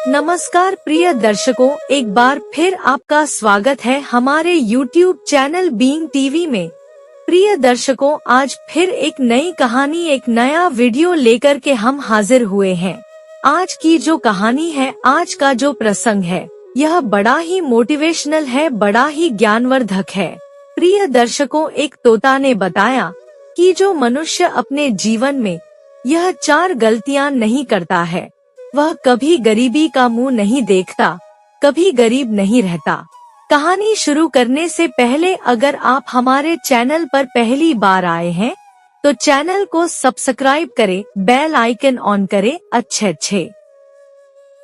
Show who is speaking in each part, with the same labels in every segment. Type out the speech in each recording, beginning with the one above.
Speaker 1: नमस्कार प्रिय दर्शकों, एक बार फिर आपका स्वागत है हमारे YouTube चैनल बीइंग टीवी में। प्रिय दर्शकों, आज फिर एक नई कहानी, एक नया वीडियो लेकर के हम हाजिर हुए हैं। आज की जो कहानी है, आज का जो प्रसंग है, यह बड़ा ही मोटिवेशनल है, बड़ा ही ज्ञानवर्धक है। प्रिय दर्शकों, एक तोता ने बताया कि जो मनुष्य अपने जीवन में यह 4 गलतियां नहीं करता है, वह कभी गरीबी का मुंह नहीं देखता, कभी गरीब नहीं रहता। कहानी शुरू करने से पहले अगर आप हमारे चैनल पर पहली बार आए हैं तो चैनल को सब्सक्राइब करें, बेल आइकन ऑन करें, अच्छे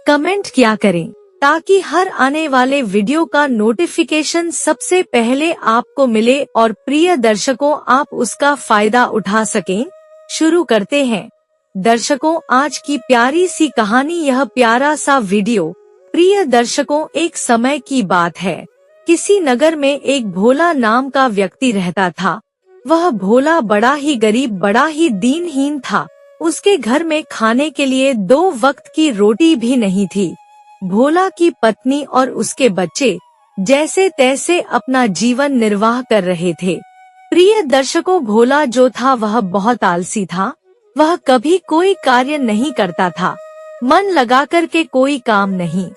Speaker 1: कमेंट किया करें ताकि हर आने वाले वीडियो का नोटिफिकेशन सबसे पहले आपको मिले और प्रिय दर्शकों, आप उसका फायदा उठा सकें। शुरू करते हैं। दर्शकों, आज की प्यारी सी कहानी, यह प्यारा सा वीडियो। प्रिय दर्शकों, एक समय की बात है, किसी नगर में एक भोला नाम का व्यक्ति रहता था। वह भोला बड़ा ही गरीब, बड़ा ही दीनहीन था। उसके घर में खाने के लिए 2 वक्त की रोटी भी नहीं थी। भोला की पत्नी और उसके बच्चे जैसे तैसे अपना जीवन निर्वाह कर रहे थे। प्रिय दर्शकों, भोला जो था वह बहुत आलसी था। वह कभी कोई कार्य नहीं करता था, मन लगाकर के कोई काम नहीं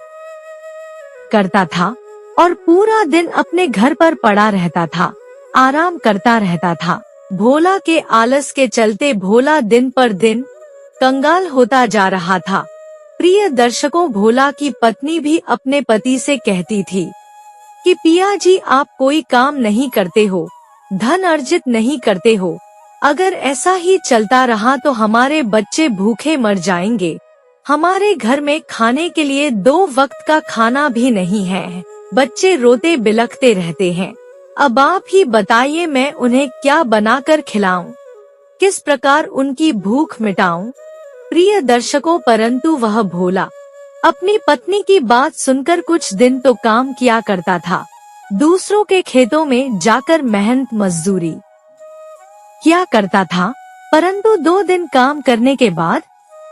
Speaker 1: करता था और पूरा दिन अपने घर पर पड़ा रहता था, आराम करता रहता था। भोला के आलस के चलते भोला दिन पर दिन कंगाल होता जा रहा था। प्रिय दर्शकों, भोला की पत्नी भी अपने पति से कहती थी कि पिया जी, आप कोई काम नहीं करते हो, धन अर्जित नहीं करते हो। अगर ऐसा ही चलता रहा तो हमारे बच्चे भूखे मर जाएंगे। हमारे घर में खाने के लिए 2 वक्त का खाना भी नहीं है। बच्चे रोते बिलखते रहते हैं। अब आप ही बताइए, मैं उन्हें क्या बनाकर खिलाऊं, किस प्रकार उनकी भूख मिटाऊं। प्रिय दर्शकों, परंतु वह भोला अपनी पत्नी की बात सुनकर कुछ दिन तो काम किया करता था। दूसरों के खेतों में जाकर मेहनत मजदूरी किया करता था, परंतु 2 दिन काम करने के बाद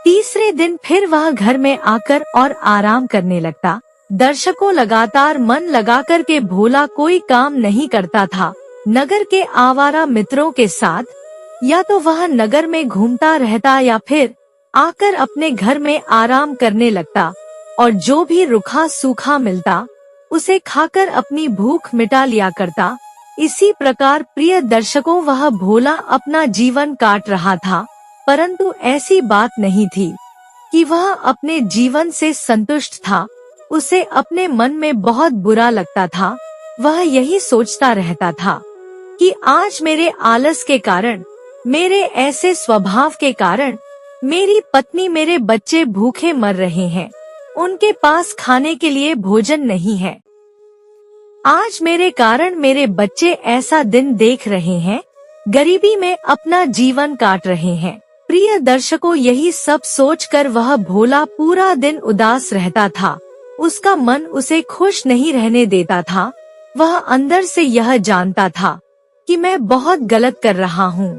Speaker 1: तीसरे दिन फिर वह घर में आकर और आराम करने लगता। दर्शकों, लगातार मन लगाकर के भोला कोई काम नहीं करता था। नगर के आवारा मित्रों के साथ या तो वह नगर में घूमता रहता या फिर आकर अपने घर में आराम करने लगता और जो भी रूखा सूखा मिलता उसे खाकर अपनी भूख मिटा लिया करता। इसी प्रकार प्रिय दर्शकों, वह भोला अपना जीवन काट रहा था, परंतु ऐसी बात नहीं थी कि वह अपने जीवन से संतुष्ट था। उसे अपने मन में बहुत बुरा लगता था। वह यही सोचता रहता था कि आज मेरे आलस के कारण, मेरे ऐसे स्वभाव के कारण मेरी पत्नी, मेरे बच्चे भूखे मर रहे हैं। उनके पास खाने के लिए भोजन नहीं है। आज मेरे कारण मेरे बच्चे ऐसा दिन देख रहे हैं, गरीबी में अपना जीवन काट रहे हैं। प्रिय दर्शकों, यही सब सोचकर वह भोला पूरा दिन उदास रहता था। उसका मन उसे खुश नहीं रहने देता था। वह अंदर से यह जानता था कि मैं बहुत गलत कर रहा हूँ,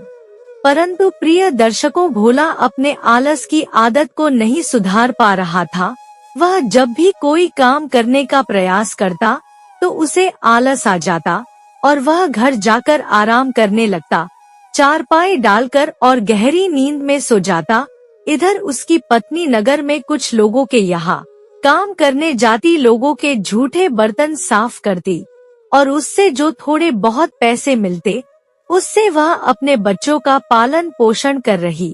Speaker 1: परंतु प्रिय दर्शकों, भोला अपने आलस की आदत को नहीं सुधार पा रहा था। वह जब भी कोई काम करने का प्रयास करता तो उसे आलस आ जाता और वह घर जाकर आराम करने लगता, चारपाई डालकर और गहरी नींद में सो जाता। इधर उसकी पत्नी नगर में कुछ लोगों के यहाँ काम करने जाती, लोगों के झूठे बर्तन साफ करती और उससे जो थोड़े बहुत पैसे मिलते उससे वह अपने बच्चों का पालन पोषण कर रही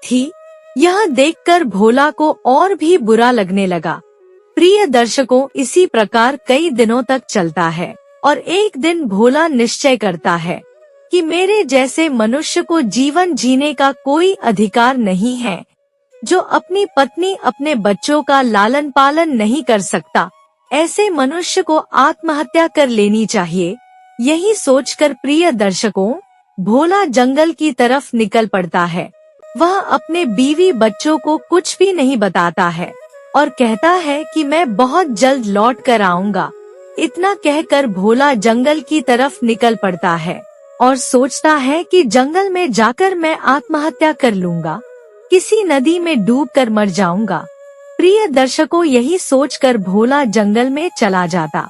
Speaker 1: थी। यह देखकर भोला को और भी बुरा लगने लगा। प्रिय दर्शकों, इसी प्रकार कई दिनों तक चलता है और एक दिन भोला निश्चय करता है कि मेरे जैसे मनुष्य को जीवन जीने का कोई अधिकार नहीं है। जो अपनी पत्नी, अपने बच्चों का लालन पालन नहीं कर सकता, ऐसे मनुष्य को आत्महत्या कर लेनी चाहिए। यही सोचकर प्रिय दर्शकों, भोला जंगल की तरफ निकल पड़ता है। वह अपने बीवी बच्चों को कुछ भी नहीं बताता है और कहता है कि मैं बहुत जल्द लौट कर आऊंगा। इतना कहकर भोला जंगल की तरफ निकल पड़ता है और सोचता है कि जंगल में जाकर मैं आत्महत्या कर लूंगा। किसी नदी में डूबकर मर जाऊंगा। प्रिय दर्शकों, यही सोचकर भोला जंगल में चला जाता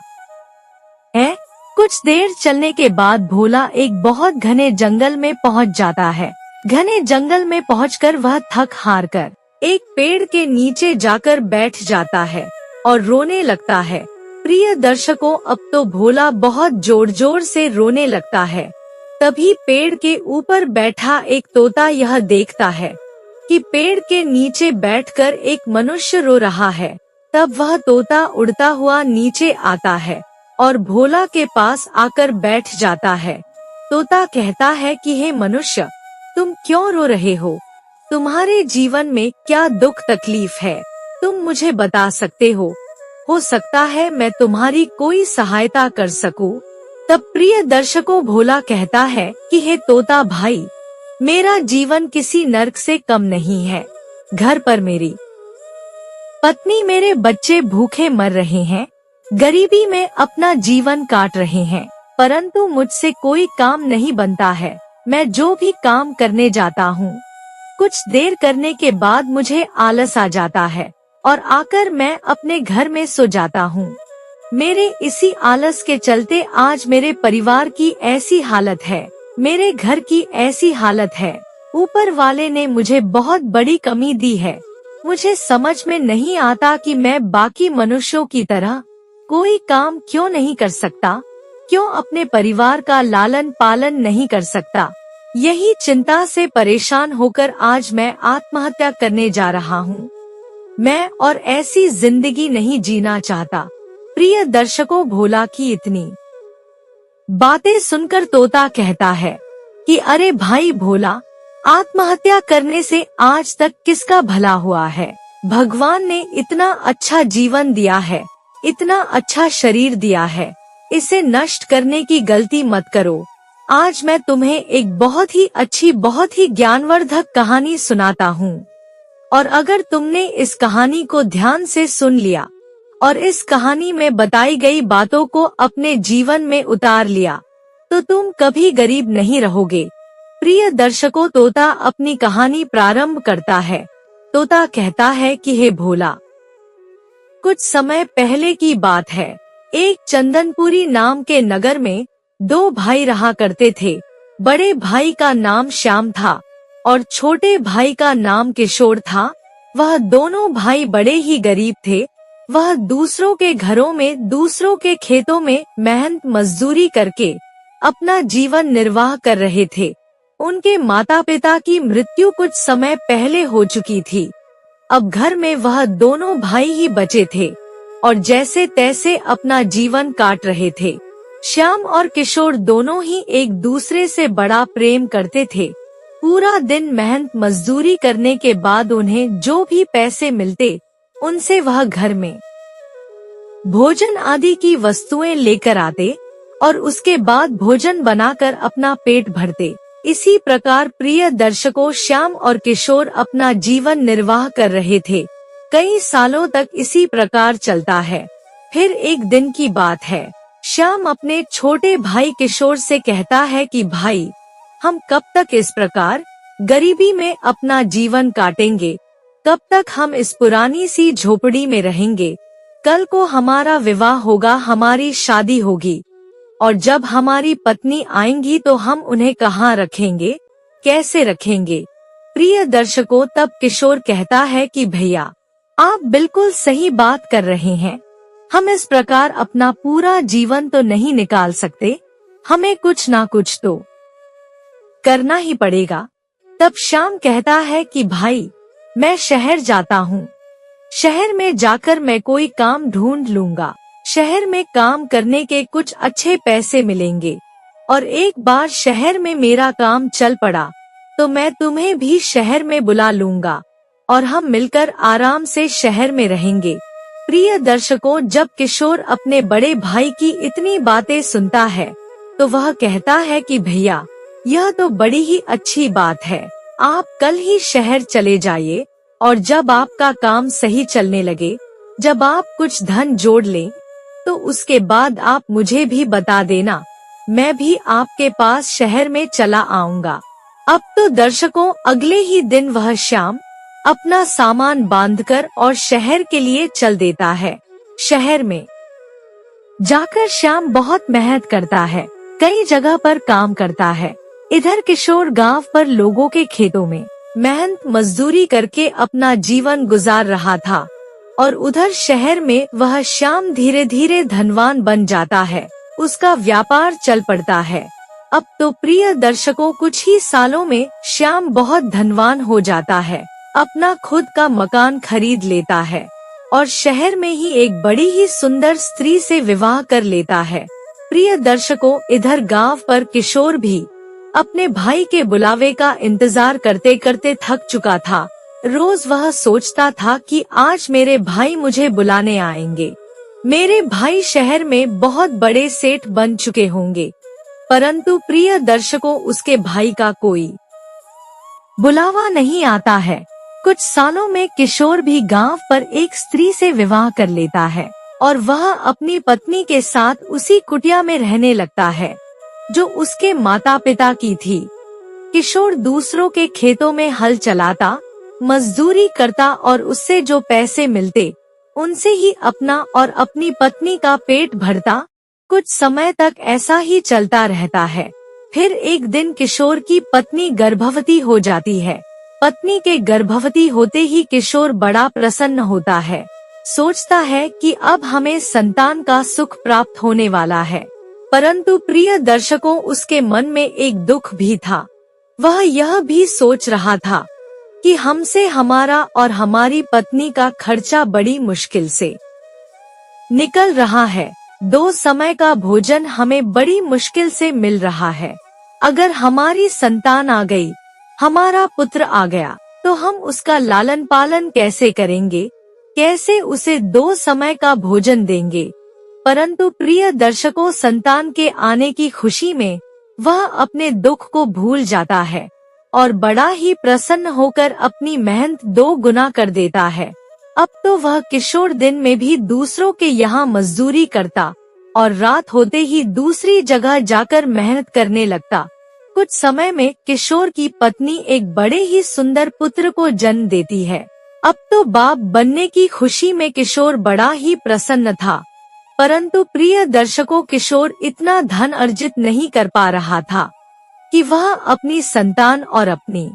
Speaker 1: है। कुछ देर चलने के बाद भोला एक बहुत घने जंगल में पहुंच जाता है। घने जंगल में पहुंचकर वह थक हार कर एक पेड़ के नीचे जाकर बैठ जाता है और रोने लगता है। प्रिय दर्शकों, अब तो भोला बहुत जोर जोर से रोने लगता है। तभी पेड़ के ऊपर बैठा एक तोता यह देखता है कि पेड़ के नीचे बैठकर एक मनुष्य रो रहा है। तब वह तोता उड़ता हुआ नीचे आता है और भोला के पास आकर बैठ जाता है। तोता कहता है कि हे मनुष्य, तुम क्यों रो रहे हो? तुम्हारे जीवन में क्या दुख तकलीफ है? तुम मुझे बता सकते हो सकता है मैं तुम्हारी कोई सहायता कर सकूं। तब प्रिय दर्शकों, भोला कहता है कि हे तोता भाई, मेरा जीवन किसी नर्क से कम नहीं है। घर पर मेरी पत्नी, मेरे बच्चे भूखे मर रहे हैं, गरीबी में अपना जीवन काट रहे हैं, परंतु मुझसे कोई काम नहीं बनता है। मैं जो भी काम करने जाता हूँ, कुछ देर करने के बाद मुझे आलस आ जाता है और आकर मैं अपने घर में सो जाता हूँ। मेरे इसी आलस के चलते आज मेरे परिवार की ऐसी हालत है, मेरे घर की ऐसी हालत है। ऊपर वाले ने मुझे बहुत बड़ी कमी दी है। मुझे समझ में नहीं आता कि मैं बाकी मनुष्यों की तरह कोई काम क्यों नहीं कर सकता, क्यों अपने परिवार का लालन पालन नहीं कर सकता। यही चिंता से परेशान होकर आज मैं आत्महत्या करने जा रहा हूँ। मैं और ऐसी जिंदगी नहीं जीना चाहता। प्रिय दर्शकों, भोला की इतनी बातें सुनकर तोता कहता है कि अरे भाई भोला, आत्महत्या करने से आज तक किसका भला हुआ है? भगवान ने इतना अच्छा जीवन दिया है, इतना अच्छा शरीर दिया है, इसे नष्ट करने की गलती मत करो। आज मैं तुम्हें एक बहुत ही अच्छी, बहुत ही ज्ञानवर्धक कहानी सुनाता हूँ, और अगर तुमने इस कहानी को ध्यान से सुन लिया और इस कहानी में बताई गई बातों को अपने जीवन में उतार लिया, तो तुम कभी गरीब नहीं रहोगे। प्रिय दर्शकों, तोता अपनी कहानी प्रारंभ करता है। तोता कहता है कि हे भोला, कुछ समय पहले की बात है। एक चंदनपुरी नाम के नगर में दो भाई रहा करते थे। बड़े भाई का नाम श्याम था और छोटे भाई का नाम किशोर था। वह दोनों भाई बड़े ही गरीब थे। वह दूसरों के घरों में, दूसरों के खेतों में मेहनत मजदूरी करके अपना जीवन निर्वाह कर रहे थे। उनके माता पिता की मृत्यु कुछ समय पहले हो चुकी थी। अब घर में वह दोनों भाई ही बचे थे और जैसे तैसे अपना जीवन काट रहे थे। श्याम और किशोर दोनों ही एक दूसरे से बड़ा प्रेम करते थे। पूरा दिन मेहनत मजदूरी करने के बाद उन्हें जो भी पैसे मिलते, उनसे वह घर में भोजन आदि की वस्तुएं लेकर आते और उसके बाद भोजन बनाकर अपना पेट भरते। इसी प्रकार प्रिय दर्शकों, श्याम और किशोर अपना जीवन निर्वाह कर रहे थे। कई सालों तक इसी प्रकार चलता है। फिर एक दिन की बात है। श्याम अपने छोटे भाई किशोर से कहता है कि भाई, हम कब तक इस प्रकार गरीबी में अपना जीवन काटेंगे? कब तक हम इस पुरानी सी झोपड़ी में रहेंगे? कल को हमारा विवाह होगा, हमारी शादी होगी, और जब हमारी पत्नी आएंगी तो हम उन्हें कहाँ रखेंगे, कैसे रखेंगे? प्रिय दर्शकों, तब किशोर कहता है कि भैया, आप बिल्कुल सही बात कर रहे हैं। हम इस प्रकार अपना पूरा जीवन तो नहीं निकाल सकते, हमें कुछ ना कुछ तो करना ही पड़ेगा। तब श्याम कहता है कि भाई, मैं शहर जाता हूँ। शहर में जाकर मैं कोई काम ढूंढ लूंगा। शहर में काम करने के कुछ अच्छे पैसे मिलेंगे, और एक बार शहर में मेरा काम चल पड़ा तो मैं तुम्हें भी शहर में बुला लूंगा और हम मिलकर आराम से शहर में रहेंगे। प्रिय दर्शकों, जब किशोर अपने बड़े भाई की इतनी बातें सुनता है तो वह कहता है कि भैया, यह तो बड़ी ही अच्छी बात है। आप कल ही शहर चले जाइए और जब आपका काम सही चलने लगे, जब आप कुछ धन जोड़ लें, तो उसके बाद आप मुझे भी बता देना, मैं भी आपके पास शहर में चला आऊंगा। अब तो दर्शकों, अगले ही दिन वह श्याम अपना सामान बांधकर और शहर के लिए चल देता है। शहर में जाकर श्याम बहुत मेहनत करता है, कई जगह पर काम करता है। इधर किशोर गांव पर लोगों के खेतों में मेहनत मजदूरी करके अपना जीवन गुजार रहा था और उधर शहर में वह श्याम धीरे धीरे धनवान बन जाता है। उसका व्यापार चल पड़ता है। अब तो प्रिय दर्शकों, कुछ ही सालों में श्याम बहुत धनवान हो जाता है, अपना खुद का मकान खरीद लेता है और शहर में ही एक बड़ी ही सुंदर स्त्री से विवाह कर लेता है। प्रिय दर्शकों, इधर गांव पर किशोर भी अपने भाई के बुलावे का इंतजार करते करते थक चुका था। रोज वह सोचता था कि आज मेरे भाई मुझे बुलाने आएंगे। मेरे भाई शहर में बहुत बड़े सेठ बन चुके होंगे, परंतु प्रिय दर्शकों, उसके भाई का कोई बुलावा नहीं आता है। कुछ सालों में किशोर भी गांव पर एक स्त्री से विवाह कर लेता है और वह अपनी पत्नी के साथ उसी कुटिया में रहने लगता है जो उसके माता पिता की थी। किशोर दूसरों के खेतों में हल चलाता, मजदूरी करता और उससे जो पैसे मिलते उनसे ही अपना और अपनी पत्नी का पेट भरता। कुछ समय तक ऐसा ही चलता रहता है। फिर एक दिन किशोर की पत्नी गर्भवती हो जाती है। पत्नी के गर्भवती होते ही किशोर बड़ा प्रसन्न होता है, सोचता है कि अब हमें संतान का सुख प्राप्त होने वाला है। परंतु प्रिय दर्शकों, उसके मन में एक दुख भी था। वह यह भी सोच रहा था कि हमसे हमारा और हमारी पत्नी का खर्चा बड़ी मुश्किल से निकल रहा है। 2 समय का भोजन हमें बड़ी मुश्किल से मिल रहा है। अगर हमारी संतान आ गई, हमारा पुत्र आ गया, तो हम उसका लालन पालन कैसे करेंगे, कैसे उसे 2 समय का भोजन देंगे। परंतु प्रिय दर्शकों, संतान के आने की खुशी में वह अपने दुख को भूल जाता है और बड़ा ही प्रसन्न होकर अपनी मेहनत 2 गुना कर देता है। अब तो वह किशोर दिन में भी दूसरों के यहाँ मजदूरी करता और रात होते ही दूसरी जगह जाकर मेहनत करने लगता। कुछ समय में किशोर की पत्नी एक बड़े ही सुंदर पुत्र को जन्म देती है। अब तो बाप बनने की खुशी में किशोर बड़ा ही प्रसन्न था। परंतु प्रिय दर्शकों, किशोर इतना धन अर्जित नहीं कर पा रहा था कि वह अपनी संतान और अपनी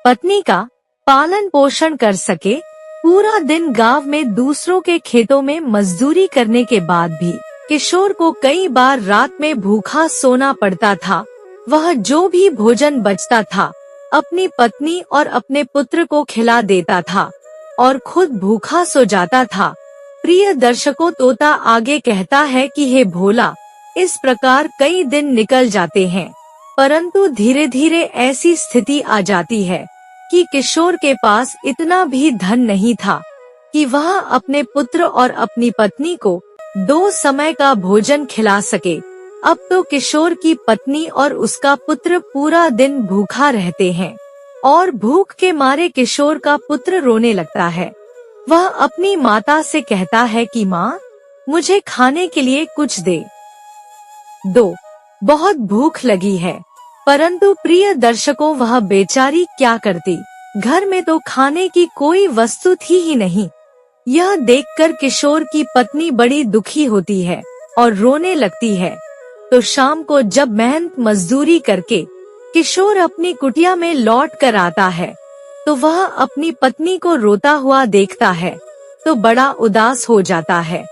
Speaker 1: पत्नी का पालन पोषण कर सके। पूरा दिन गांव में दूसरों के खेतों में मजदूरी करने के बाद भी किशोर को कई बार रात में भूखा सोना पड़ता था। वह जो भी भोजन बचता था अपनी पत्नी और अपने पुत्र को खिला देता था और खुद भूखा सो जाता था। प्रिय दर्शकों, तोता आगे कहता है कि हे भोला, इस प्रकार कई दिन निकल जाते हैं, परंतु धीरे धीरे ऐसी स्थिति आ जाती है कि किशोर के पास इतना भी धन नहीं था कि वह अपने पुत्र और अपनी पत्नी को 2 समय का भोजन खिला सके। अब तो किशोर की पत्नी और उसका पुत्र पूरा दिन भूखा रहते हैं और भूख के मारे किशोर का पुत्र रोने लगता है। वह अपनी माता से कहता है कि माँ, मुझे खाने के लिए कुछ दे दो, बहुत भूख लगी है। परंतु प्रिय दर्शकों, वह बेचारी क्या करती, घर में तो खाने की कोई वस्तु थी ही नहीं। यह देखकर किशोर की पत्नी बड़ी दुखी होती है और रोने लगती है। तो शाम को जब मेहनत मजदूरी करके किशोर अपनी कुटिया में लौट कर आता है, तो वह अपनी पत्नी को रोता हुआ देखता है तो बड़ा उदास हो जाता है।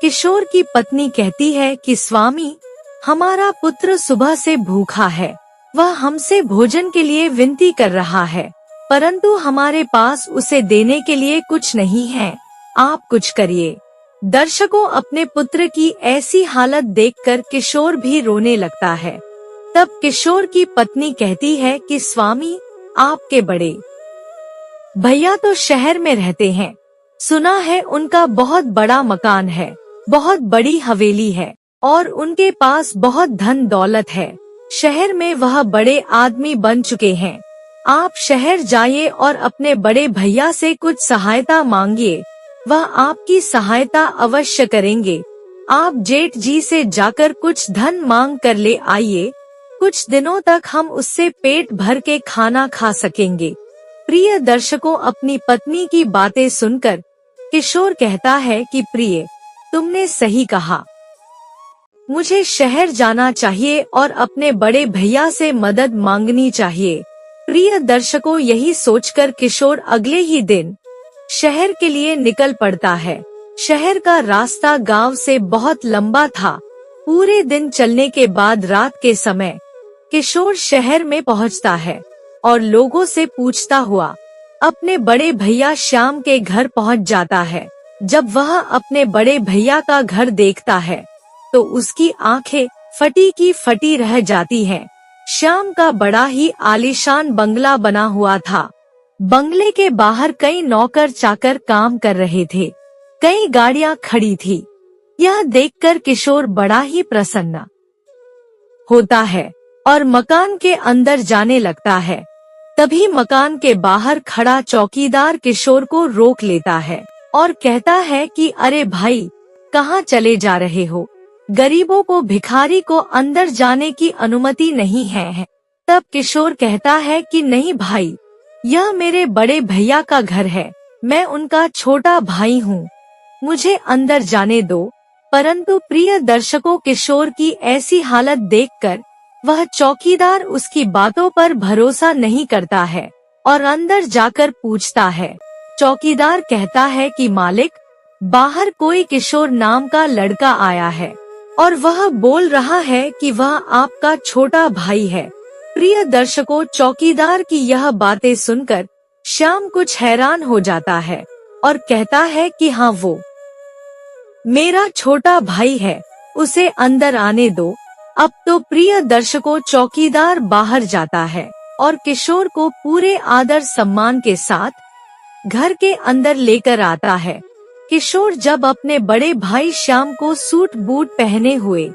Speaker 1: किशोर की पत्नी कहती है कि स्वामी, हमारा पुत्र सुबह से भूखा है, वह हमसे भोजन के लिए विनती कर रहा है, परंतु हमारे पास उसे देने के लिए कुछ नहीं है, आप कुछ करिए। दर्शकों, अपने पुत्र की ऐसी हालत देखकर किशोर भी रोने लगता है। तब किशोर की पत्नी कहती है कि स्वामी, आपके बड़े भैया तो शहर में रहते हैं, सुना है उनका बहुत बड़ा मकान है, बहुत बड़ी हवेली है और उनके पास बहुत धन दौलत है। शहर में वह बड़े आदमी बन चुके हैं। आप शहर जाइए और अपने बड़े भैया से कुछ सहायता मांगिए, वह आपकी सहायता अवश्य करेंगे। आप जेठ जी से जाकर कुछ धन मांग कर ले आइए, कुछ दिनों तक हम उससे पेट भर के खाना खा सकेंगे। प्रिय दर्शकों, अपनी पत्नी की बातें सुनकर किशोर कहता है कि प्रिय, तुमने सही कहा, मुझे शहर जाना चाहिए और अपने बड़े भैया से मदद मांगनी चाहिए। प्रिय दर्शकों, यही सोचकर किशोर अगले ही दिन शहर के लिए निकल पड़ता है। शहर का रास्ता गांव से बहुत लंबा था। पूरे दिन चलने के बाद रात के समय किशोर शहर में पहुंचता है और लोगों से पूछता हुआ अपने बड़े भैया श्याम के घर पहुंच जाता है। जब वह अपने बड़े भैया का घर देखता है तो उसकी आंखें फटी की फटी रह जाती हैं। श्याम का बड़ा ही आलीशान बंगला बना हुआ था। बंगले के बाहर कई नौकर चाकर काम कर रहे थे। कई गाड़ियां खड़ी थी। यह देखकर किशोर बड़ा ही प्रसन्न होता है और मकान के अंदर जाने लगता है। तभी मकान के बाहर खड़ा चौकीदार किशोर को रोक लेता है और कहता है कि अरे भाई, कहाँ चले जा रहे हो? गरीबों को, भिखारी को अंदर जाने की अनुमति नहीं है। तब किशोर कहता है कि नहीं भाई, यह मेरे बड़े भैया का घर है, मैं उनका छोटा भाई हूँ, मुझे अंदर जाने दो। परंतु प्रिय दर्शकों, किशोर की ऐसी हालत देखकर वह चौकीदार उसकी बातों पर भरोसा नहीं करता है और अंदर जाकर पूछता है। चौकीदार कहता है कि मालिक, बाहर कोई किशोर नाम का लड़का आया है और वह बोल रहा है कि वह आपका छोटा भाई है। प्रिय दर्शकों, चौकीदार की यह बातें सुनकर श्याम कुछ हैरान हो जाता है और कहता है कि हाँ, वो मेरा छोटा भाई है, उसे अंदर आने दो। अब तो प्रिय दर्शकों, चौकीदार बाहर जाता है और किशोर को पूरे आदर सम्मान के साथ घर के अंदर लेकर आता है। किशोर जब अपने बड़े भाई श्याम को सूट बूट पहने हुए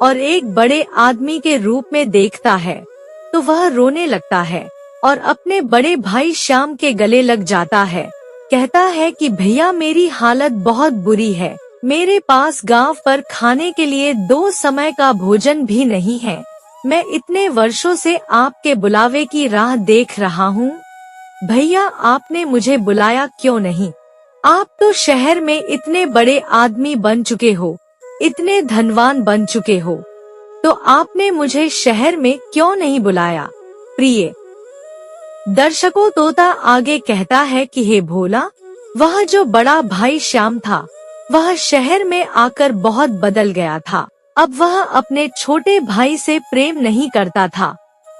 Speaker 1: और एक बड़े आदमी के रूप में देखता है तो वह रोने लगता है और अपने बड़े भाई श्याम के गले लग जाता है। कहता है कि भैया, मेरी हालत बहुत बुरी है, मेरे पास गांव पर खाने के लिए 2 समय का भोजन भी नहीं है। मैं इतने वर्षों से आपके बुलावे की राह देख रहा हूँ। भैया, आपने मुझे बुलाया क्यों नहीं? आप तो शहर में इतने बड़े आदमी बन चुके हो, इतने धनवान बन चुके हो, तो आपने मुझे शहर में क्यों नहीं बुलाया? प्रिय दर्शकों, तोता आगे कहता है कि हे भोला, वह जो बड़ा भाई श्याम था वह शहर में आकर बहुत बदल गया था। अब वह अपने छोटे भाई से प्रेम नहीं करता था,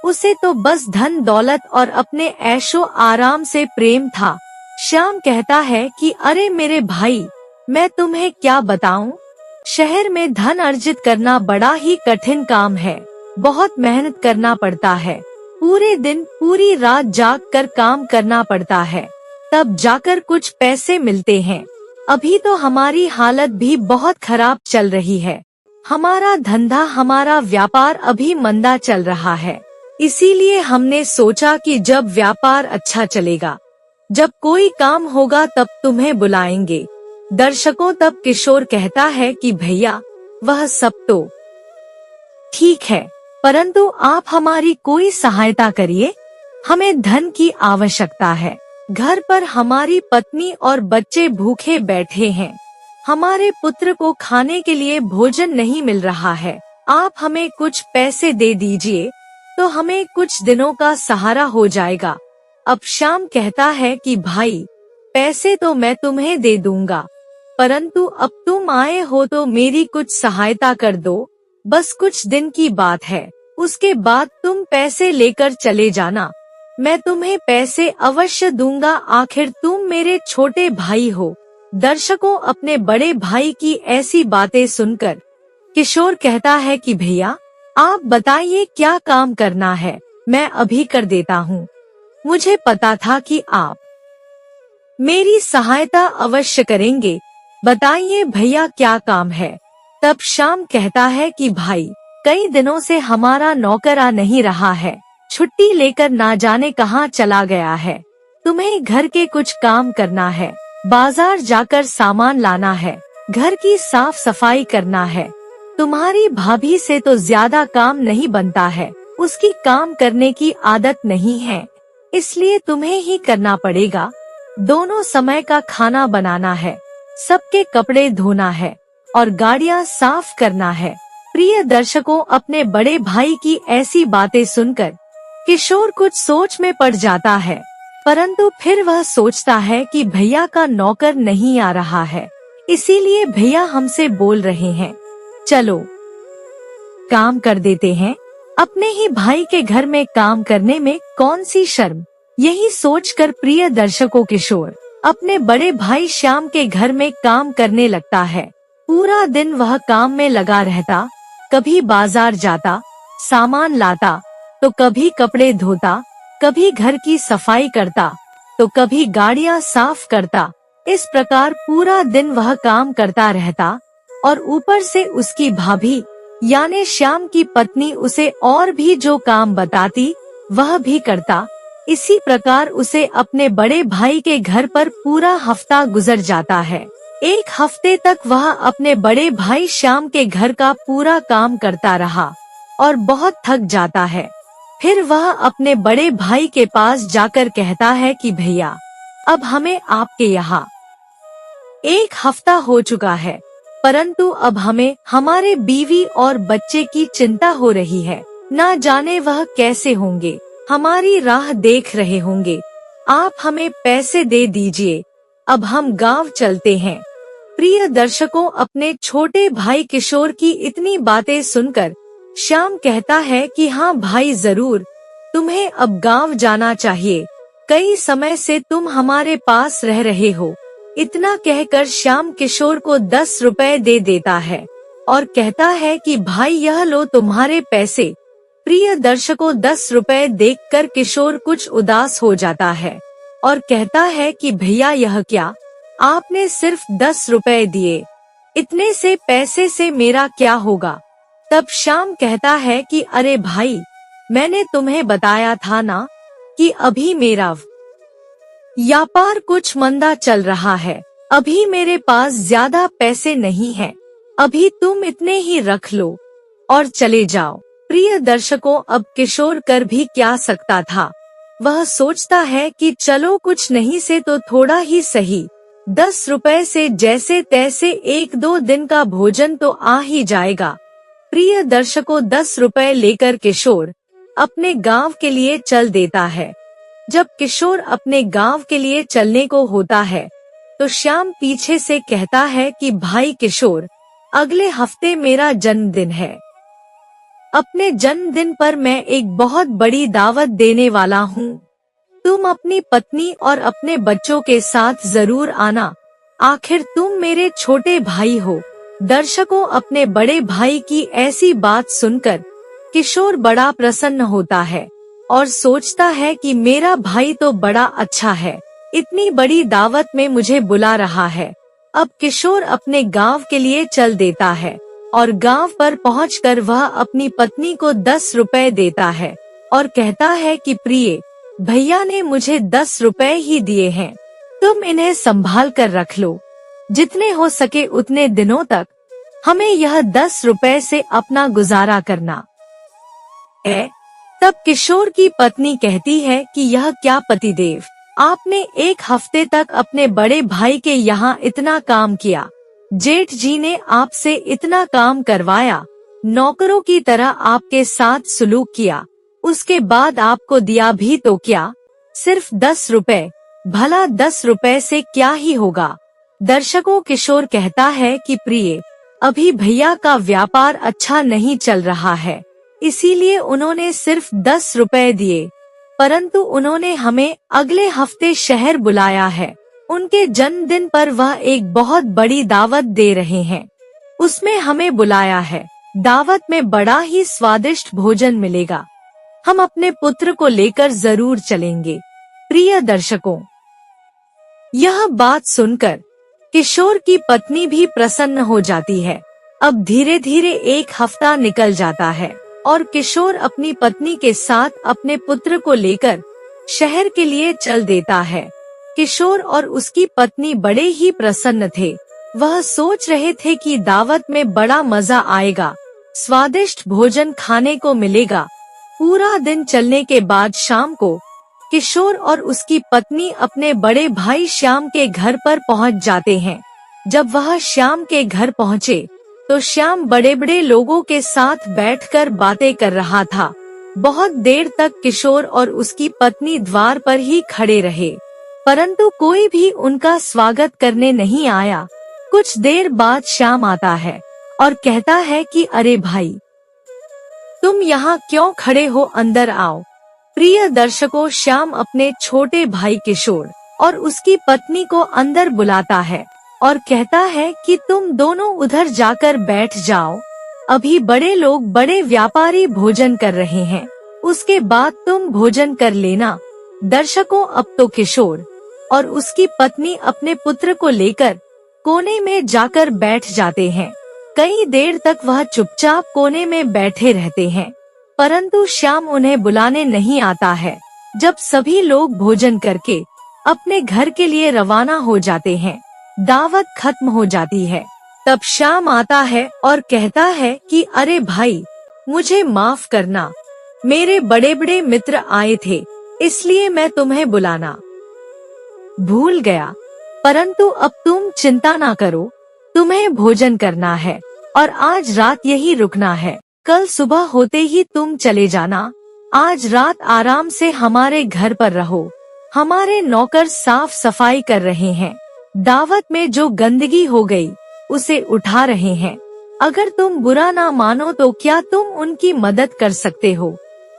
Speaker 1: उसे तो बस धन दौलत और अपने ऐशो आराम से प्रेम था। श्याम कहता है कि अरे मेरे भाई, मैं तुम्हें क्या बताऊं, शहर में धन अर्जित करना बड़ा ही कठिन काम है, बहुत मेहनत करना पड़ता है, पूरे दिन पूरी रात जाग कर काम करना पड़ता है, तब जाकर कुछ पैसे मिलते हैं। अभी तो हमारी हालत भी बहुत खराब चल रही है, हमारा धंधा, हमारा व्यापार अभी मंदा चल रहा है। इसीलिए हमने सोचा कि जब व्यापार अच्छा चलेगा, जब कोई काम होगा, तब तुम्हें बुलाएंगे। दर्शकों, तब किशोर कहता है कि भैया, वह सब तो ठीक है, परंतु आप हमारी कोई सहायता करिए, हमें धन की आवश्यकता है। घर पर हमारी पत्नी और बच्चे भूखे बैठे हैं, हमारे पुत्र को खाने के लिए भोजन नहीं मिल रहा है। आप हमें कुछ पैसे दे दीजिए तो हमें कुछ दिनों का सहारा हो जाएगा। अब श्याम कहता है कि भाई, पैसे तो मैं तुम्हें दे दूंगा, परंतु अब तुम आए हो तो मेरी कुछ सहायता कर दो, बस कुछ दिन की बात है, उसके बाद तुम पैसे लेकर चले जाना, मैं तुम्हें पैसे अवश्य दूंगा, आखिर तुम मेरे छोटे भाई हो। दर्शकों, अपने बड़े भाई की ऐसी बातें सुनकर किशोर कहता है कि भैया, आप बताइए क्या काम करना है, मैं अभी कर देता हूँ। मुझे पता था कि आप मेरी सहायता अवश्य करेंगे, बताइए भैया क्या काम है। तब श्याम कहता है कि भाई, कई दिनों से हमारा नौकर आ नहीं रहा है, छुट्टी लेकर ना जाने कहाँ चला गया है। तुम्हें घर के कुछ काम करना है, बाजार जाकर सामान लाना है, घर की साफ सफाई करना है। तुम्हारी भाभी से तो ज्यादा काम नहीं बनता है, उसकी काम करने की आदत नहीं है। इसलिए तुम्हें ही करना पड़ेगा। दोनों समय का खाना बनाना है, सबके कपड़े धोना है और गाड़ियाँ साफ करना है। प्रिय दर्शकों, अपने बड़े भाई की ऐसी बातें सुनकर किशोर कुछ सोच में पड़ जाता है, परंतु फिर वह सोचता है कि भैया का नौकर नहीं आ रहा है, इसीलिए भैया हमसे बोल रहे हैं, चलो काम कर देते हैं। अपने ही भाई के घर में काम करने में कौन सी शर्म। यही सोचकर प्रिय दर्शकों, किशोर अपने बड़े भाई श्याम के घर में काम करने लगता है। पूरा दिन वह काम में लगा रहता, कभी बाजार जाता, सामान लाता, तो कभी कपड़े धोता, कभी घर की सफाई करता, तो कभी गाड़ियाँ साफ करता। इस प्रकार पूरा दिन वह काम करता रहता और ऊपर से उसकी भाभी यानी श्याम की पत्नी उसे और भी जो काम बताती वह भी करता। इसी प्रकार उसे अपने बड़े भाई के घर पर पूरा हफ्ता गुजर जाता है। एक हफ्ते तक वह अपने बड़े भाई श्याम के घर का पूरा काम करता रहा और बहुत थक जाता है। फिर वह अपने बड़े भाई के पास जाकर कहता है कि भैया, अब हमें आपके यहाँ एक हफ्ता हो चुका है, परंतु अब हमें हमारे बीवी और बच्चे की चिंता हो रही है। ना जाने वह कैसे होंगे, हमारी राह देख रहे होंगे। आप हमें पैसे दे दीजिए, अब हम गांव चलते हैं। प्रिय दर्शकों, अपने छोटे भाई किशोर की इतनी बातें सुनकर श्याम कहता है कि हाँ भाई, जरूर तुम्हें अब गांव जाना चाहिए। कई समय से तुम हमारे पास रह रहे हो। इतना कहकर श्याम किशोर को 10 रुपए दे देता है और कहता है कि भाई, यह लो तुम्हारे पैसे। प्रिय दर्शकों, 10 रुपए देखकर किशोर कुछ उदास हो जाता है और कहता है कि भैया, यह क्या, आपने सिर्फ 10 रुपए दिए, इतने से पैसे से मेरा क्या होगा। तब श्याम कहता है कि अरे भाई, मैंने तुम्हें बताया था ना कि अभी मेरा व्यापार कुछ मंदा चल रहा है, अभी मेरे पास ज्यादा पैसे नहीं हैं, अभी तुम इतने ही रख लो और चले जाओ। प्रिय दर्शकों, अब किशोर कर भी क्या सकता था। वह सोचता है कि चलो कुछ नहीं से तो थोड़ा ही सही, 10 रुपए से जैसे तैसे 1-2 दिन का भोजन तो आ ही जाएगा। प्रिय दर्शकों, 10 रुपए लेकर किशोर अपने गांव के लिए चल देता है। जब किशोर अपने गांव के लिए चलने को होता है तो श्याम पीछे से कहता है कि भाई किशोर, अगले हफ्ते मेरा जन्मदिन है। अपने जन्मदिन पर मैं एक बहुत बड़ी दावत देने वाला हूँ। तुम अपनी पत्नी और अपने बच्चों के साथ जरूर आना, आखिर तुम मेरे छोटे भाई हो। दर्शकों, अपने बड़े भाई की ऐसी बात सुनकर किशोर बड़ा प्रसन्न होता है और सोचता है कि मेरा भाई तो बड़ा अच्छा है, इतनी बड़ी दावत में मुझे बुला रहा है। अब किशोर अपने गांव के लिए चल देता है और गांव पर पहुंचकर वह अपनी पत्नी को 10 रुपए देता है और कहता है कि प्रिय भैया ने मुझे 10 रुपए ही दिए हैं, तुम इन्हें संभाल कर रख लो, जितने हो सके उतने दिनों तक हमें यह 10 रुपए से अपना गुजारा करना है। तब किशोर की पत्नी कहती है कि यह क्या पतिदेव, आपने एक हफ्ते तक अपने बड़े भाई के यहाँ इतना काम किया, जेठ जी ने आपसे इतना काम करवाया, नौकरों की तरह आपके साथ सुलूक किया, उसके बाद आपको दिया भी तो क्या, सिर्फ 10 रुपए, भला 10 रुपए से क्या ही होगा। दर्शकों, किशोर कहता है कि प्रिय, अभी भैया का व्यापार अच्छा नहीं चल रहा है, इसीलिए उन्होंने सिर्फ 10 रुपए दिए, परंतु उन्होंने हमें अगले हफ्ते शहर बुलाया है। उनके जन्मदिन पर वह एक बहुत बड़ी दावत दे रहे हैं, उसमें हमें बुलाया है। दावत में बड़ा ही स्वादिष्ट भोजन मिलेगा, हम अपने पुत्र को लेकर जरूर चलेंगे। प्रिय दर्शकों, यह बात सुनकर किशोर की पत्नी भी प्रसन्न हो जाती है। अब धीरे धीरे एक हफ्ता निकल जाता है और किशोर अपनी पत्नी के साथ अपने पुत्र को लेकर शहर के लिए चल देता है। किशोर और उसकी पत्नी बड़े ही प्रसन्न थे। वह सोच रहे थे कि दावत में बड़ा मजा आएगा, स्वादिष्ट भोजन खाने को मिलेगा। पूरा दिन चलने के बाद शाम को किशोर और उसकी पत्नी अपने बड़े भाई श्याम के घर पर पहुंच जाते हैं। जब वह श्याम के घर पहुंचे तो श्याम बड़े बड़े लोगों के साथ बैठकर बातें कर रहा था। बहुत देर तक किशोर और उसकी पत्नी द्वार पर ही खड़े रहे, परंतु कोई भी उनका स्वागत करने नहीं आया। कुछ देर बाद श्याम आता है और कहता है कि अरे भाई, तुम यहाँ क्यों खड़े हो, अंदर आओ। प्रिय दर्शकों, श्याम अपने छोटे भाई किशोर और उसकी पत्नी को अंदर बुलाता है और कहता है कि तुम दोनों उधर जाकर बैठ जाओ, अभी बड़े लोग, बड़े व्यापारी भोजन कर रहे हैं, उसके बाद तुम भोजन कर लेना। दर्शकों, अब तो किशोर और उसकी पत्नी अपने पुत्र को लेकर कोने में जाकर बैठ जाते हैं। कई देर तक वह चुपचाप कोने में बैठे रहते हैं, परंतु श्याम उन्हें बुलाने नहीं आता है। जब सभी लोग भोजन करके अपने घर के लिए रवाना हो जाते हैं, दावत खत्म हो जाती है, तब श्याम आता है और कहता है कि अरे भाई, मुझे माफ करना, मेरे बड़े बड़े मित्र आए थे, इसलिए मैं तुम्हें बुलाना भूल गया, परंतु अब तुम चिंता ना करो, तुम्हें भोजन करना है और आज रात यही रुकना है, कल सुबह होते ही तुम चले जाना। आज रात आराम से हमारे घर पर रहो, हमारे नौकर साफ सफाई कर रहे हैं, दावत में जो गंदगी हो गई उसे उठा रहे हैं, अगर तुम बुरा ना मानो तो क्या तुम उनकी मदद कर सकते हो।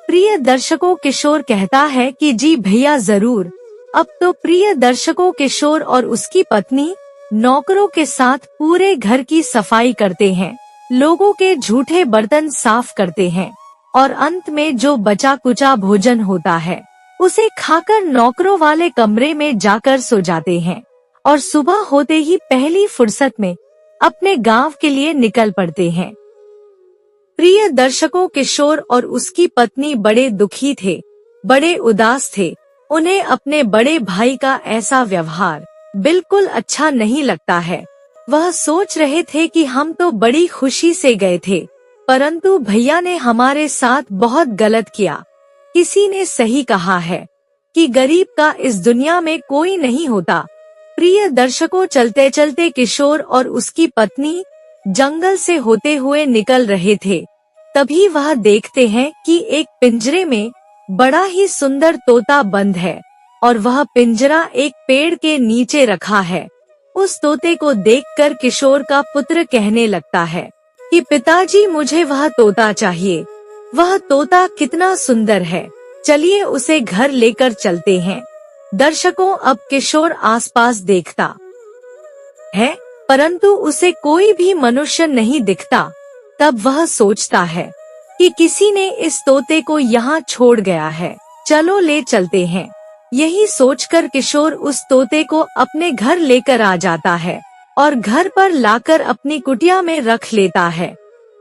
Speaker 1: प्रिय दर्शकों, किशोर कहता है कि जी भैया जरूर। अब तो प्रिय दर्शकों, किशोर और उसकी पत्नी नौकरों के साथ पूरे घर की सफाई करते हैं, लोगों के झूठे बर्तन साफ करते हैं और अंत में जो बचा कुचा भोजन होता है उसे खाकर नौकरों वाले कमरे में जाकर सो जाते हैं और सुबह होते ही पहली फुर्सत में अपने गांव के लिए निकल पड़ते हैं। प्रिय दर्शकों, किशोर और उसकी पत्नी बड़े दुखी थे, बड़े उदास थे। उन्हें अपने बड़े भाई का ऐसा व्यवहार बिल्कुल अच्छा नहीं लगता है। वह सोच रहे थे कि हम तो बड़ी खुशी से गए थे, परंतु भैया ने हमारे साथ बहुत गलत किया। किसी ने सही कहा है कि गरीब का इस दुनिया में कोई नहीं होता। प्रिय दर्शकों, चलते चलते किशोर और उसकी पत्नी जंगल से होते हुए निकल रहे थे, तभी वह देखते हैं कि एक पिंजरे में बड़ा ही सुंदर तोता बंद है और वह पिंजरा एक पेड़ के नीचे रखा है। उस तोते को देखकर किशोर का पुत्र कहने लगता है कि पिताजी, मुझे वह तोता चाहिए, वह तोता कितना सुंदर है, चलिए उसे घर लेकर चलते हैं। दर्शकों, अब किशोर आसपास देखता है, परंतु उसे कोई भी मनुष्य नहीं दिखता। तब वह सोचता है कि किसी ने इस तोते को यहाँ छोड़ गया है, चलो ले चलते हैं। यही सोचकर किशोर उस तोते को अपने घर लेकर आ जाता है और घर पर लाकर अपनी कुटिया में रख लेता है।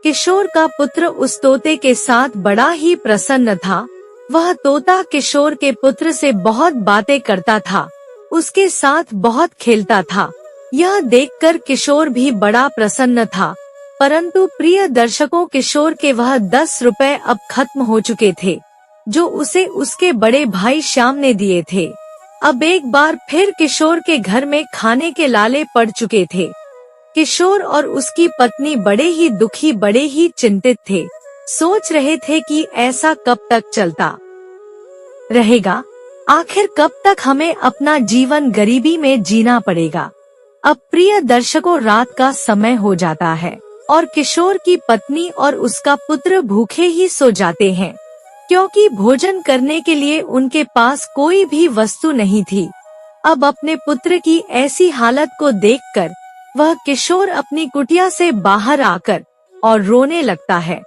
Speaker 1: किशोर का पुत्र उस तोते के साथ बड़ा ही प्रसन्न था। वह तोता किशोर के पुत्र से बहुत बातें करता था, उसके साथ बहुत खेलता था। यह देखकर किशोर भी बड़ा प्रसन्न था, परंतु प्रिय दर्शकों, किशोर के वह 10 रुपए अब खत्म हो चुके थे जो उसे उसके बड़े भाई श्याम ने दिए थे। अब एक बार फिर किशोर के घर में खाने के लाले पड़ चुके थे। किशोर और उसकी पत्नी बड़े ही दुखी, बड़े ही चिंतित थे। सोच रहे थे कि ऐसा कब तक चलता रहेगा, आखिर कब तक हमें अपना जीवन गरीबी में जीना पड़ेगा। अब प्रिय दर्शकों, रात का समय हो जाता है और किशोर की पत्नी और उसका पुत्र भूखे ही सो जाते हैं, क्योंकि भोजन करने के लिए उनके पास कोई भी वस्तु नहीं थी। अब अपने पुत्र की ऐसी हालत को देखकर वह किशोर अपनी कुटिया से बाहर आकर और रोने लगता है।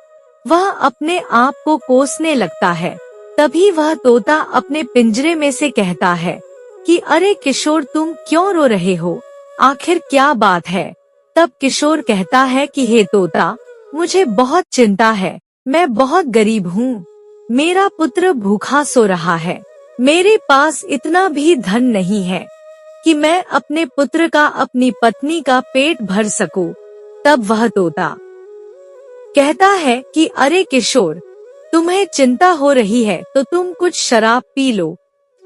Speaker 1: वह अपने आप को कोसने लगता है। तभी वह तोता अपने पिंजरे में से कहता है कि अरे किशोर, तुम क्यों रो रहे हो, आखिर क्या बात है। तब किशोर कहता है कि हे तोता, मुझे बहुत चिंता है, मैं बहुत गरीब हूँ, मेरा पुत्र भूखा सो रहा है, मेरे पास इतना भी धन नहीं है कि मैं अपने पुत्र का, अपनी पत्नी का पेट भर सकूं। तब वह तोता कहता है कि अरे किशोर, तुम्हें चिंता हो रही है तो तुम कुछ शराब पी लो,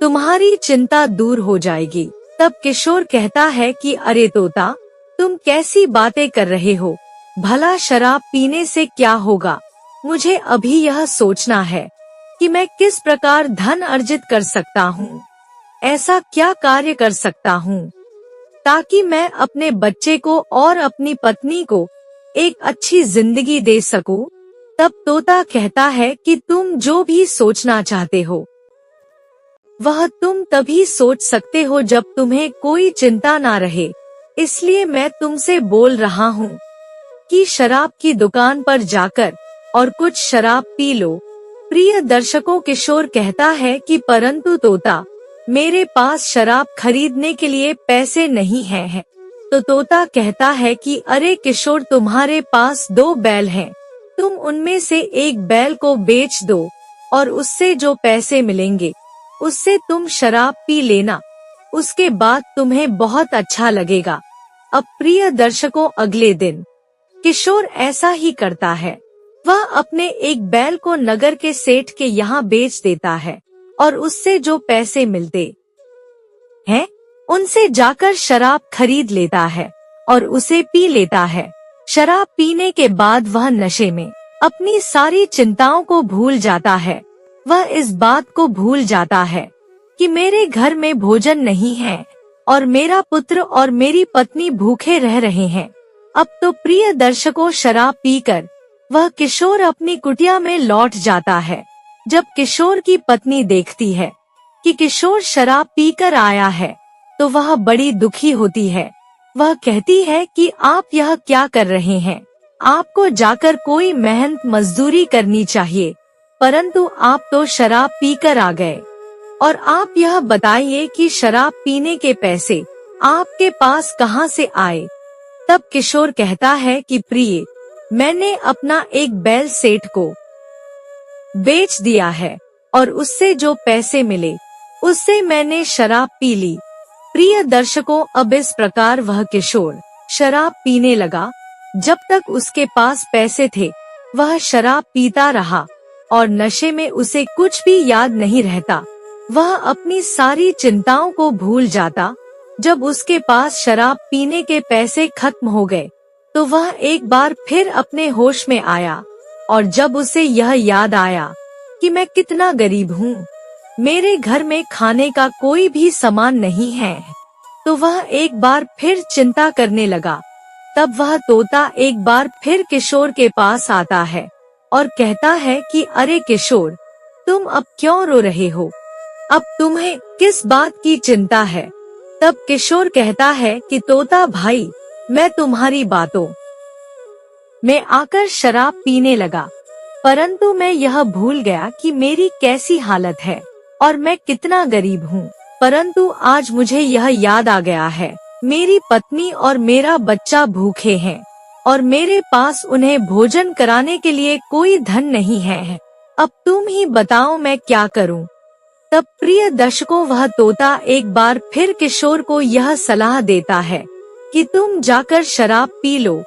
Speaker 1: तुम्हारी चिंता दूर हो जाएगी। तब किशोर कहता है कि अरे तोता, तुम कैसी बातें कर रहे हो, भला शराब पीने से क्या होगा। मुझे अभी यह सोचना है कि मैं किस प्रकार धन अर्जित कर सकता हूँ, ऐसा क्या कार्य कर सकता हूँ ताकि मैं अपने बच्चे को और अपनी पत्नी को एक अच्छी जिंदगी दे सकूं। तब तोता कहता है कि तुम जो भी सोचना चाहते हो वह तुम तभी सोच सकते हो जब तुम्हें कोई चिंता ना रहे। इसलिए मैं तुमसे बोल रहा हूँ कि शराब की दुकान पर जाकर और कुछ शराब पी लो। प्रिय दर्शकों, किशोर कहता है कि परंतु तोता, मेरे पास शराब खरीदने के लिए पैसे नहीं हैं। तो तोता कहता है कि अरे किशोर, तुम्हारे पास 2 बैल हैं, तुम उनमें से एक बैल को बेच दो और उससे जो पैसे मिलेंगे उससे तुम शराब पी लेना, उसके बाद तुम्हें बहुत अच्छा लगेगा। अब प्रिय दर्शकों, अगले दिन किशोर ऐसा ही करता है। वह अपने एक बैल को नगर के सेठ के यहाँ बेच देता है और उससे जो पैसे मिलते हैं उनसे जाकर शराब खरीद लेता है और उसे पी लेता है। शराब पीने के बाद वह नशे में अपनी सारी चिंताओं को भूल जाता है। वह इस बात को भूल जाता है कि मेरे घर में भोजन नहीं है और मेरा पुत्र और मेरी पत्नी भूखे रह रहे हैं। अब तो प्रिय दर्शकों, शराब पीकर वह किशोर अपनी कुटिया में लौट जाता है। जब किशोर की पत्नी देखती है कि किशोर शराब पीकर आया है तो वह बड़ी दुखी होती है। वह कहती है कि आप यह क्या कर रहे हैं, आपको जाकर कोई मेहनत मजदूरी करनी चाहिए, परंतु आप तो शराब पीकर आ गए। और आप यह बताइए कि शराब पीने के पैसे आपके पास कहाँ से आए। तब किशोर कहता है कि प्रिय, मैंने अपना एक बैल सेठ को बेच दिया है और उससे जो पैसे मिले उससे मैंने शराब पी ली। प्रिय दर्शकों, अब इस प्रकार वह किशोर शराब पीने लगा। जब तक उसके पास पैसे थे वह शराब पीता रहा और नशे में उसे कुछ भी याद नहीं रहता। वह अपनी सारी चिंताओं को भूल जाता। जब उसके पास शराब पीने के पैसे खत्म हो गए तो वह एक बार फिर अपने होश में आया और जब उसे यह याद आया कि मैं कितना गरीब हूँ, मेरे घर में खाने का कोई भी सामान नहीं है, तो वह एक बार फिर चिंता करने लगा। तब वह तोता एक बार फिर किशोर के पास आता है और कहता है कि अरे किशोर, तुम अब क्यों रो रहे हो, अब तुम्हें किस बात की चिंता है। तब किशोर कहता है कि तोता भाई, मैं तुम्हारी बातों में आकर शराब पीने लगा, परंतु मैं यह भूल गया कि मेरी कैसी हालत है और मैं कितना गरीब हूँ। परंतु आज मुझे यह याद आ गया है, मेरी पत्नी और मेरा बच्चा भूखे हैं और मेरे पास उन्हें भोजन कराने के लिए कोई धन नहीं है। अब तुम ही बताओ मैं क्या करूँ। तब प्रिय दर्शकों, वह तोता एक बार फिर किशोर को यह सलाह देता है कि तुम जाकर शराब पी लो,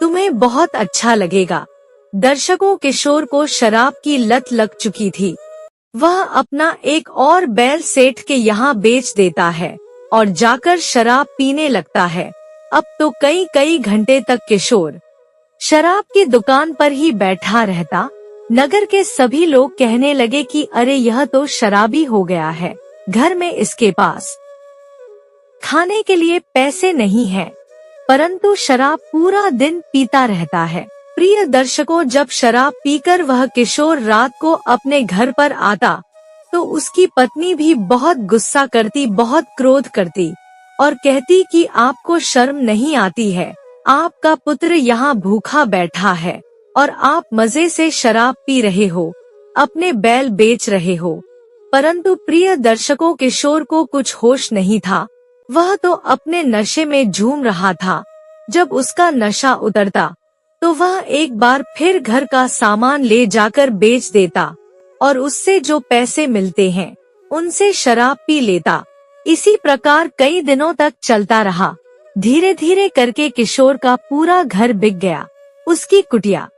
Speaker 1: तुम्हें बहुत अच्छा लगेगा। दर्शकों, किशोर को शराब की लत लग चुकी थी। वह अपना एक और बैल सेठ के यहाँ बेच देता है और जाकर शराब पीने लगता है। अब तो कई कई घंटे तक किशोर शराब की दुकान पर ही बैठा रहता। नगर के सभी लोग कहने लगे कि अरे यह तो शराबी हो गया है, घर में इसके पास खाने के लिए पैसे नहीं हैं, परंतु शराब पूरा दिन पीता रहता है। प्रिय दर्शकों, जब शराब पीकर वह किशोर रात को अपने घर पर आता तो उसकी पत्नी भी बहुत गुस्सा करती, बहुत क्रोध करती और कहती कि आपको शर्म नहीं आती है, आपका पुत्र यहाँ भूखा बैठा है और आप मजे से शराब पी रहे हो, अपने बैल बेच रहे हो। परंतु प्रिय दर्शकों, किशोर को कुछ होश नहीं था, वह तो अपने नशे में झूम रहा था। जब उसका नशा उतरता तो वह एक बार फिर घर का सामान ले जाकर बेच देता और उससे जो पैसे मिलते हैं उनसे शराब पी लेता। इसी प्रकार कई दिनों तक चलता रहा। धीरे धीरे करके किशोर का पूरा घर बिक गया, उसकी कुटिया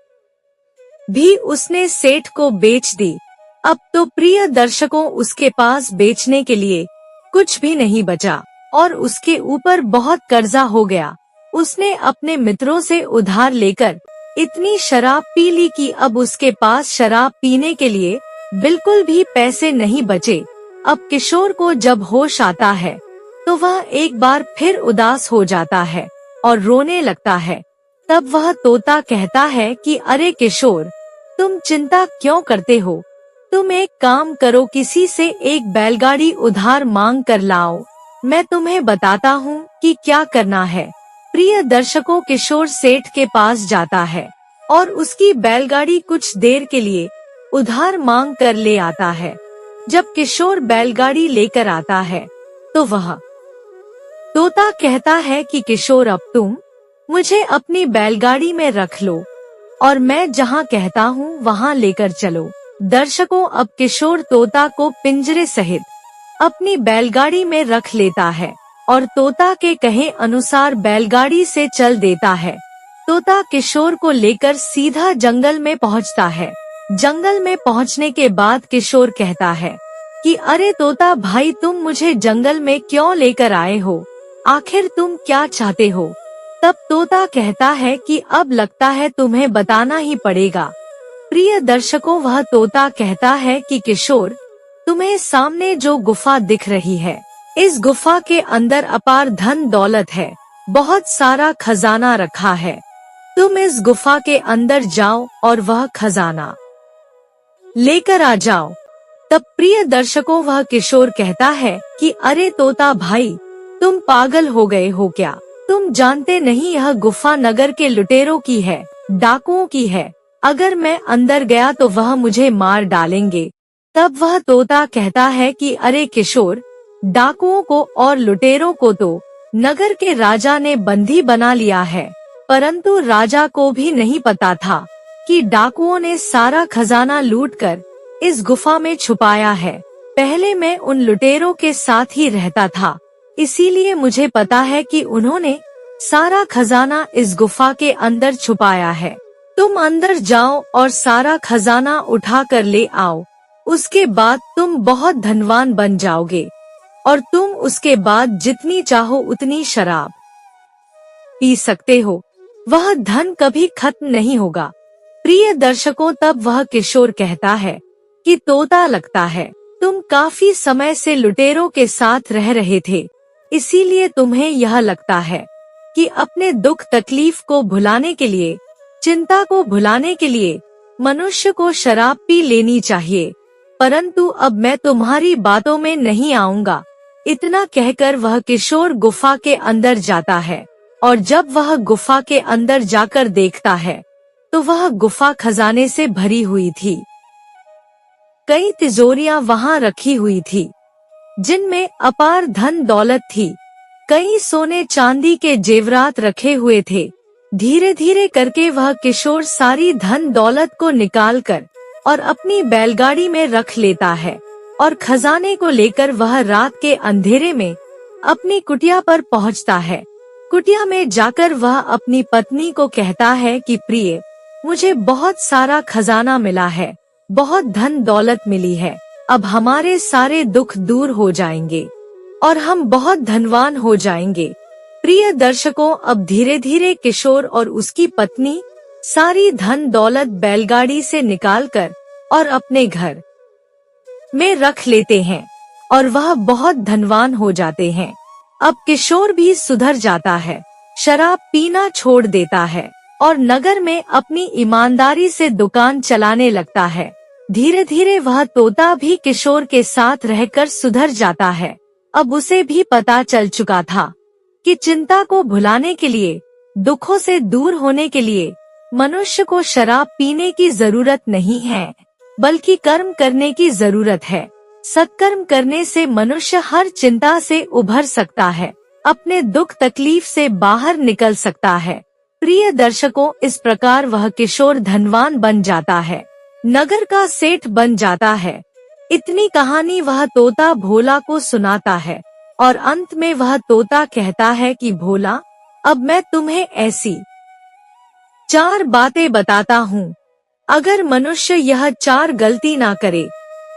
Speaker 1: भी उसने सेठ को बेच दी। अब तो प्रिय दर्शकों उसके पास बेचने के लिए कुछ भी नहीं बचा और उसके ऊपर बहुत कर्जा हो गया। उसने अपने मित्रों से उधार लेकर इतनी शराब पी ली कि अब उसके पास शराब पीने के लिए बिल्कुल भी पैसे नहीं बचे। अब किशोर को जब होश आता है तो वह एक बार फिर उदास हो जाता है और रोने लगता है। तब वह तोता कहता है कि अरे किशोर, तुम चिंता क्यों करते हो? तुम एक काम करो, किसी से एक बैलगाड़ी उधार मांग कर लाओ। मैं तुम्हें बताता हूँ कि क्या करना है। प्रिय दर्शकों, किशोर सेठ के पास जाता है और उसकी बैलगाड़ी कुछ देर के लिए उधार मांग कर ले आता है। जब किशोर बैलगाड़ी लेकर आता है तो वह तोता कहता है कि किशोर, अब तुम मुझे अपनी बैलगाड़ी में रख लो और मैं जहाँ कहता हूँ वहाँ लेकर चलो। दर्शकों, अब किशोर तोता को पिंजरे सहित अपनी बैलगाड़ी में रख लेता है और तोता के कहे अनुसार बैलगाड़ी से चल देता है। तोता किशोर को लेकर सीधा जंगल में पहुंचता है। जंगल में पहुंचने के बाद किशोर कहता है कि अरे तोता भाई, तुम मुझे जंगल में क्यों लेकर आए हो? आखिर तुम क्या चाहते हो? तब तोता कहता है कि अब लगता है तुम्हें बताना ही पड़ेगा। प्रिय दर्शकों, वह तोता कहता है कि किशोर, तुम्हें सामने जो गुफा दिख रही है, इस गुफा के अंदर अपार धन दौलत है, बहुत सारा खजाना रखा है। तुम इस गुफा के अंदर जाओ और वह खजाना लेकर आ जाओ। तब प्रिय दर्शकों, वह किशोर कहता है कि अरे तोता भाई, तुम पागल हो गए हो क्या? तुम जानते नहीं यह गुफा नगर के लुटेरों की है, डाकुओं की है। अगर मैं अंदर गया तो वह मुझे मार डालेंगे। तब वह तोता कहता है कि अरे किशोर, डाकुओं को और लुटेरों को तो नगर के राजा ने बंदी बना लिया है, परंतु राजा को भी नहीं पता था कि डाकुओं ने सारा खजाना लूटकर इस गुफा में छुपाया है। पहले मैं उन लुटेरों के साथ ही रहता था, इसीलिए मुझे पता है कि उन्होंने सारा खजाना इस गुफा के अंदर छुपाया है। तुम अंदर जाओ और सारा खजाना उठा कर ले आओ। उसके बाद तुम बहुत धनवान बन जाओगे और तुम उसके बाद जितनी चाहो उतनी शराब पी सकते हो। वह धन कभी खत्म नहीं होगा। प्रिय दर्शकों, तब वह किशोर कहता है कि तोता, लगता है तुम काफी समय से लुटेरों के साथ रह रहे थे, इसीलिए तुम्हें यह लगता है कि अपने दुख तकलीफ को भुलाने के लिए, चिंता को भुलाने के लिए मनुष्य को शराब पी लेनी चाहिए, परंतु अब मैं तुम्हारी बातों में नहीं आऊंगा। इतना कहकर वह किशोर गुफा के अंदर जाता है और जब वह गुफा के अंदर जाकर देखता है तो वह गुफा खजाने से भरी हुई थी। कई तिजोरियां वहां रखी हुई थी जिनमें अपार धन दौलत थी। कई सोने चांदी के जेवरात रखे हुए थे। धीरे धीरे करके वह किशोर सारी धन दौलत को निकालकर और अपनी बैलगाड़ी में रख लेता है और खजाने को लेकर वह रात के अंधेरे में अपनी कुटिया पर पहुंचता है। कुटिया में जाकर वह अपनी पत्नी को कहता है कि प्रिय, मुझे बहुत सारा खजाना मिला है, बहुत धन दौलत मिली है। अब हमारे सारे दुख दूर हो जाएंगे और हम बहुत धनवान हो जाएंगे। प्रिय दर्शकों, अब धीरे धीरे किशोर और उसकी पत्नी सारी धन दौलत बैलगाड़ी से निकालकर और अपने घर में रख लेते हैं और वह बहुत धनवान हो जाते हैं। अब किशोर भी सुधर जाता है, शराब पीना छोड़ देता है और नगर में अपनी ईमानदारी से दुकान चलाने लगता है। धीरे धीरे वह तोता भी किशोर के साथ रहकर सुधर जाता है। अब उसे भी पता चल चुका था कि चिंता को भुलाने के लिए, दुखों से दूर होने के लिए मनुष्य को शराब पीने की जरूरत नहीं है, बल्कि कर्म करने की जरूरत है। सत्कर्म करने से मनुष्य हर चिंता से उभर सकता है, अपने दुख तकलीफ से बाहर निकल सकता है। प्रिय दर्शकों, इस प्रकार वह किशोर धनवान बन जाता है, नगर का सेठ बन जाता है। इतनी कहानी वह तोता भोला को सुनाता है और अंत में वह तोता कहता है कि भोला, अब मैं तुम्हें ऐसी 4 बातें बताता हूँ, अगर मनुष्य यह 4 गलती ना करे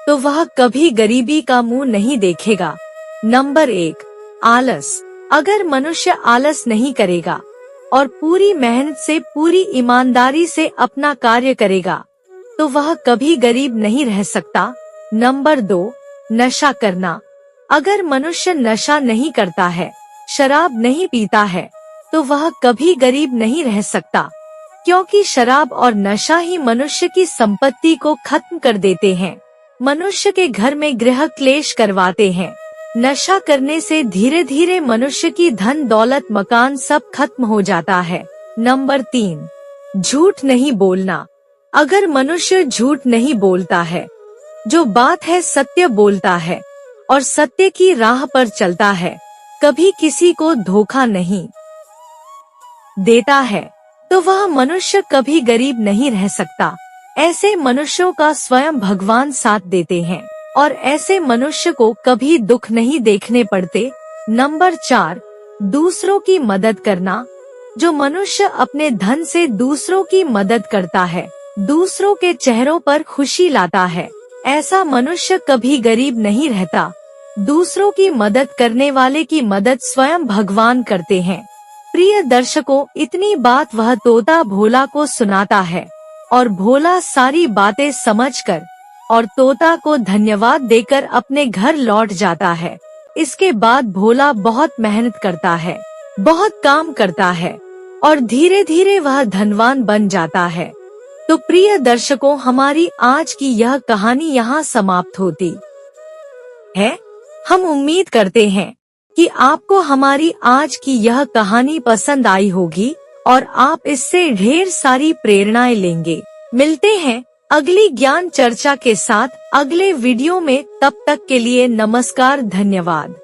Speaker 1: तो वह कभी गरीबी का मुंह नहीं देखेगा। नंबर 1, आलस। अगर मनुष्य आलस नहीं करेगा और पूरी मेहनत से, पूरी ईमानदारी से अपना कार्य करेगा तो वह कभी गरीब नहीं रह सकता। नंबर 2, नशा करना। अगर मनुष्य नशा नहीं करता है, शराब नहीं पीता है, तो वह कभी गरीब नहीं रह सकता, क्योंकि शराब और नशा ही मनुष्य की संपत्ति को खत्म कर देते हैं, मनुष्य के घर में गृह क्लेश करवाते हैं। नशा करने से धीरे धीरे मनुष्य की धन दौलत मकान सब खत्म हो जाता है। नंबर 3, झूठ नहीं बोलना। अगर मनुष्य झूठ नहीं बोलता है, जो बात है सत्य बोलता है और सत्य की राह पर चलता है, कभी किसी को धोखा नहीं देता है, तो वह मनुष्य कभी गरीब नहीं रह सकता। ऐसे मनुष्यों का स्वयं भगवान साथ देते हैं और ऐसे मनुष्य को कभी दुख नहीं देखने पड़ते। नंबर 4, दूसरों की मदद करना। जो मनुष्य अपने धन से दूसरों की मदद करता है, दूसरों के चेहरों पर खुशी लाता है, ऐसा मनुष्य कभी गरीब नहीं रहता। दूसरों की मदद करने वाले की मदद स्वयं भगवान करते हैं। प्रिय दर्शकों, इतनी बात वह तोता भोला को सुनाता है और भोला सारी बातें समझकर और तोता को धन्यवाद देकर अपने घर लौट जाता है। इसके बाद भोला बहुत मेहनत करता है, बहुत काम करता है और धीरे धीरे वह धनवान बन जाता है। तो प्रिय दर्शकों, हमारी आज की यह कहानी यहाँ समाप्त होती है। हम उम्मीद करते हैं कि आपको हमारी आज की यह कहानी पसंद आई होगी और आप इससे ढेर सारी प्रेरणाएं लेंगे। मिलते हैं अगली ज्ञान चर्चा के साथ अगले वीडियो में। तब तक के लिए नमस्कार, धन्यवाद।